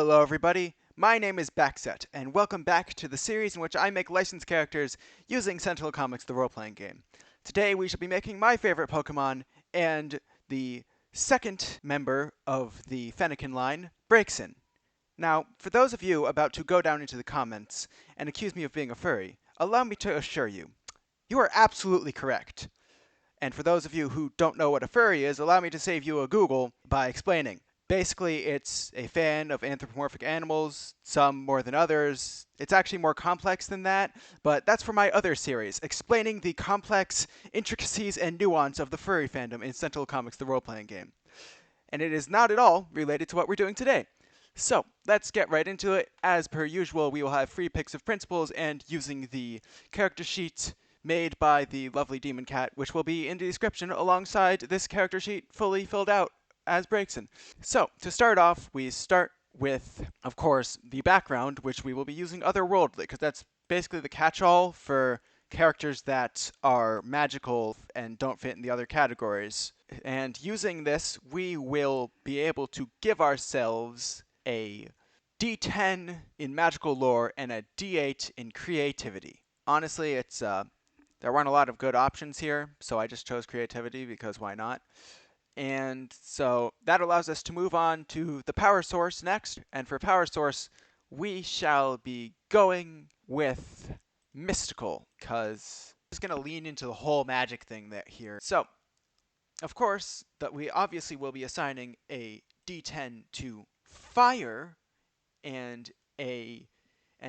Hello everybody, my name is Backset, and welcome back to the series in which I make licensed characters using Sentinel Comics, the role-playing game. Today we shall be making my favorite Pokemon, and the second member of the Fennekin line, Braixen. Now, for those of you about to go down into the comments and accuse me of being a furry, allow me to assure you, you are absolutely correct. And for those of you who don't know what a furry is, allow me to save you a Google by explaining. Basically, it's a fan of anthropomorphic animals, some more than others. It's actually more complex than that, but that's for my other series, explaining the complex intricacies and nuance of the furry fandom in Sentinel Comics, the role-playing game. And it is not at all related to what we're doing today. So, let's get right into it. As per usual, we will have free picks of principles and using the character sheet made by the lovely Demon Cat, which will be in the description alongside this character sheet fully filled out as Braixen. So, to start off, we start with, of course, the background, which we will be using otherworldly, because that's basically the catch-all for characters that are magical and don't fit in the other categories. And using this, we will be able to give ourselves a D10 in magical lore and a D8 in creativity. Honestly, there weren't a lot of good options here, so I just chose creativity because why not? And so that allows us to move on to the power source next. And for power source, we shall be going with mystical, because I'm just going to lean into the whole magic thing that here. So, of course, that we obviously will be assigning a D10 to fire and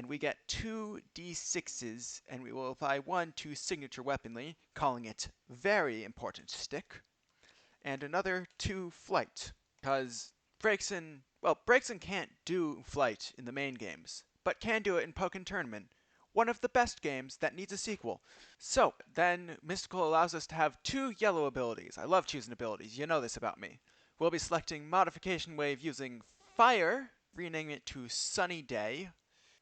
we get 2 D6s, and we will apply 1 to signature weaponry, calling it very important stick, and another to flight, because Braixen can't do flight in the main games, but can do it in Pokken Tournament, one of the best games that needs a sequel. So, then Mystical allows us to have 2 yellow abilities. I love choosing abilities, you know this about me. We'll be selecting Modification Wave using Fire, renaming it to Sunny Day,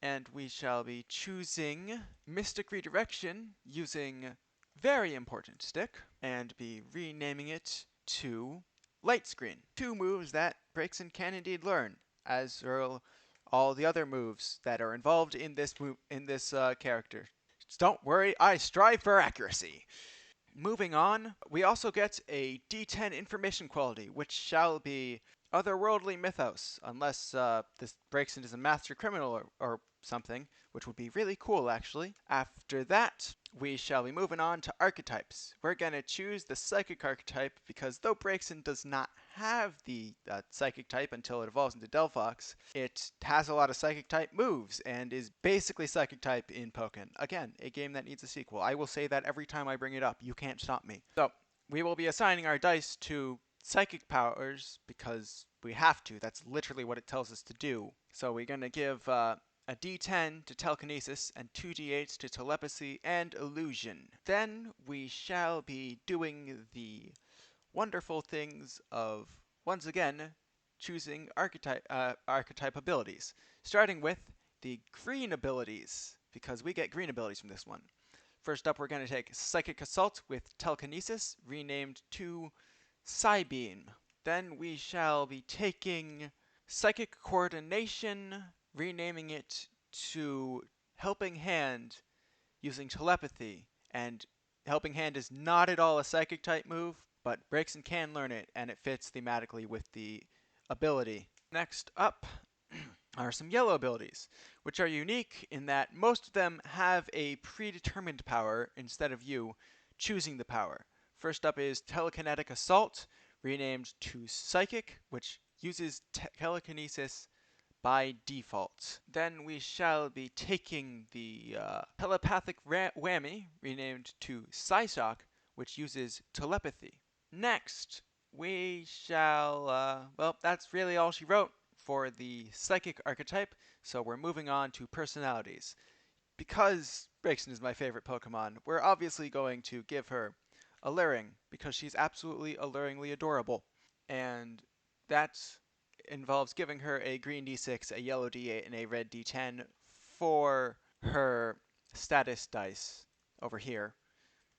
and we shall be choosing Mystic Redirection using Very Important Stick, and be renaming it to Light Screen. 2 moves that Braixen can indeed learn, as will all the other moves that are involved in this character. Just don't worry, I strive for accuracy. Moving on, we also get a D10 information quality, which shall be otherworldly mythos, unless this Braixen is a master criminal or something, which would be really cool, actually. After that, we shall be moving on to archetypes. We're going to choose the psychic archetype, because though Braixen does not have the psychic type until it evolves into Delphox, it has a lot of psychic type moves, and is basically psychic type in Pokken. Again, a game that needs a sequel. I will say that every time I bring it up. You can't stop me. So, we will be assigning our dice to psychic powers, because we have to. That's literally what it tells us to do. So we're going to give a D10 to telekinesis and 2 D8s to telepathy and illusion. Then we shall be doing the wonderful things of, once again, choosing archetype abilities, starting with the green abilities, because we get green abilities from this one. First up, we're going to take Psychic Assault with Telekinesis, renamed to Psybeam. Then we shall be taking Psychic Coordination, renaming it to Helping Hand using Telepathy. And Helping Hand is not at all a Psychic type move, but Braixen can learn it, and it fits thematically with the ability. Next up are some yellow abilities, which are unique in that most of them have a predetermined power instead of you choosing the power. First up is Telekinetic Assault, renamed to Psychic, which uses telekinesis by default. Then we shall be taking the Telepathic Whammy, renamed to Psyshock, which uses telepathy. Next, we shall, that's really all she wrote for the Psychic archetype, so we're moving on to personalities. Because Braixen is my favorite Pokemon, we're obviously going to give her alluring, because she's absolutely alluringly adorable. And that involves giving her a green D6, a yellow D8, and a red D10 for her status dice over here.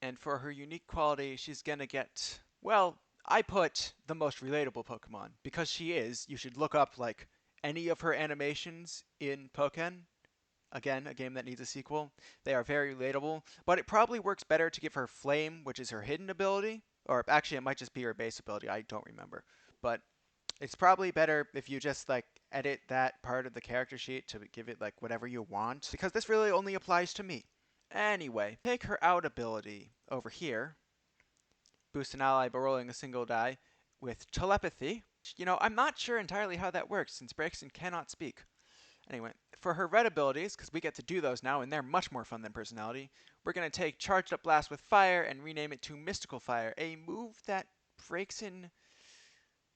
And for her unique quality, she's gonna get, well, I put the most relatable Pokemon. Because she is, you should look up, like, any of her animations in Pokken. Again, a game that needs a sequel. They are very relatable, but it probably works better to give her Flame, which is her hidden ability. Or actually, it might just be her base ability. I don't remember. But it's probably better if you just like edit that part of the character sheet to give it like whatever you want, because this really only applies to me. Anyway, take her out ability over here. Boost an ally by rolling a single die with telepathy. You know, I'm not sure entirely how that works since Braixen cannot speak. Anyway, for her red abilities, because we get to do those now and they're much more fun than personality, we're going to take Charged Up Blast with Fire and rename it to Mystical Fire, a move that Braixen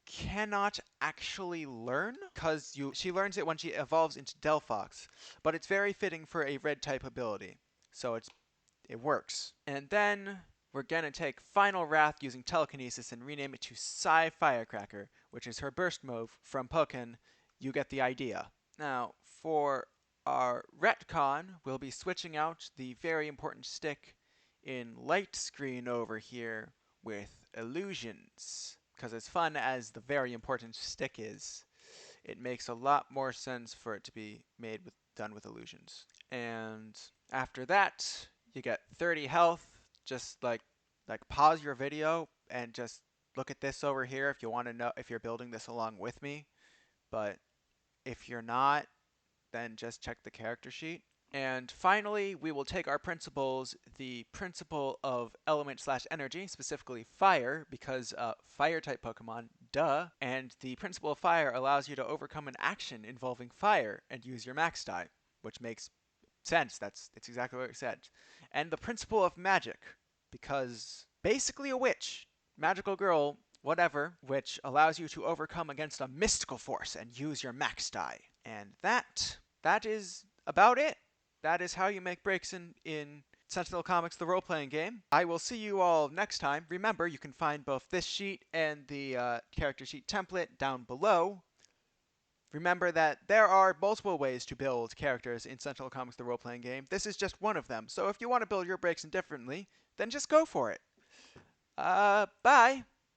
cannot actually learn because she learns it when she evolves into Delphox, but it's very fitting for a red type ability, so it works. And then we're gonna take Final Wrath using telekinesis and rename it to Psy Firecracker, which is her burst move from Pokken. You get the idea. Now for our retcon, we'll be switching out the very important stick in light screen over here with illusions. Because as fun as the very important stick is, it makes a lot more sense for it to be done with illusions. And after that, you get 30 health. Just like pause your video and just look at this over here if you want to know if you're building this along with me. But if you're not, then just check the character sheet. And finally, we will take our principles, the principle of element/energy, specifically fire, because fire-type Pokemon, duh. And the principle of fire allows you to overcome an action involving fire and use your max die, which makes sense. It's exactly what it said. And the principle of magic, because basically a witch, magical girl, whatever, which allows you to overcome against a mystical force and use your max die. And that is about it. That is how you make Braixen in Sentinel Comics, the role-playing game. I will see you all next time. Remember, you can find both this sheet and the character sheet template down below. Remember that there are multiple ways to build characters in Sentinel Comics, the role-playing game. This is just one of them. So if you want to build your Braixen differently, then just go for it. Bye!